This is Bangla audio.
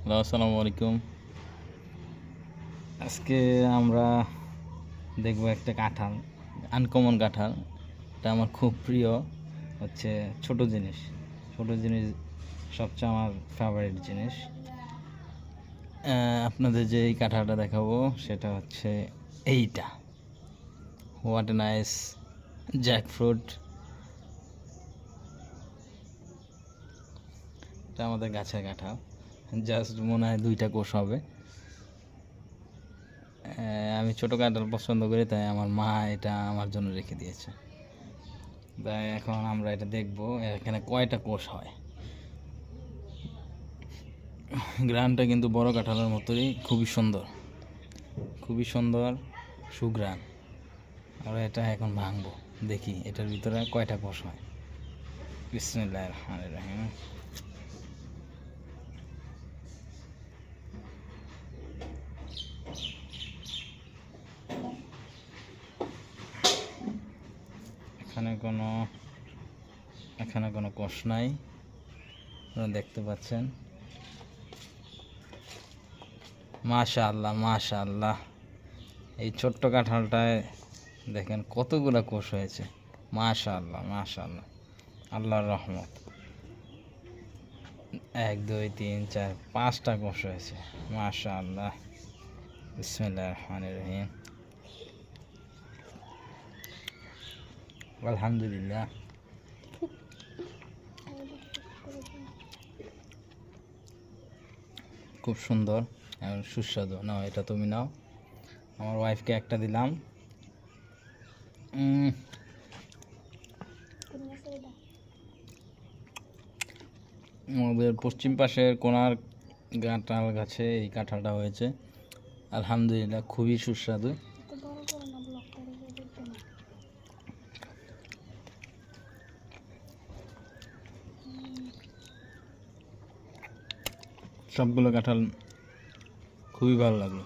হ্যালো, আসসালামু আলাইকুম। আজকে আমরা দেখব একটা কাঁঠাল, আনকমন কাঁঠাল। এটা আমার খুব প্রিয়। হচ্ছে ছোট জিনিস। ছোট জিনিস সবচেয়ে আমার ফেভারিট জিনিস। আপনাদের যে এই কাঁঠালটা দেখাবো সেটা হচ্ছে এইটা। What a nice jackfruit. এটা আমাদের গাছের কাঁঠাল। জাস্ট মনে হয় 2টা কোষ হবে। আমি ছোটো কাঁঠাল পছন্দ করি, তাই আমার মা এটা আমার জন্য রেখে দিয়েছে। তাই এখন আমরা এটা দেখব এখানে কয়টা কোষ হয়। গ্রানটা কিন্তু বড় কাঁঠালের মতোই খুবই সুন্দর, খুবই সুন্দর সুগ্রান। আর এটা এখন ভাঙবো, দেখি এটার ভিতরে কয়টা কোষ হয়। বিসমিল্লাহির রহমানির রহিম। এখানে কোনো কোষ নাই, আপনারা দেখতে পাচ্ছেন। মাশাআল্লাহ মাশাআল্লাহ, এই ছোট্ট কাঁঠালটায় দেখেন কতগুলো কোষ হয়েছে। মাশাআল্লাহ মাশাআল্লাহ, আল্লাহর রহমত। 1 2 3 4 5টা কোষ হয়েছে। মাশাআল্লাহ। বিসমিল্লাহির রহমানির রহিম। আলহামদুলিল্লাহ। খুব সুন্দর এবং সুস্বাদু। নাও, এটা তুমি নাও। আমার ওয়াইফকে একটা দিলাম। আমাদের পশ্চিম পাশের কোনার কাঁঠাল গাছে এই কাঁঠালটা হয়েছে। আলহামদুলিল্লাহ, খুবই সুস্বাদু। সবগুলো কাঁঠাল খুবই ভালো লাগলো।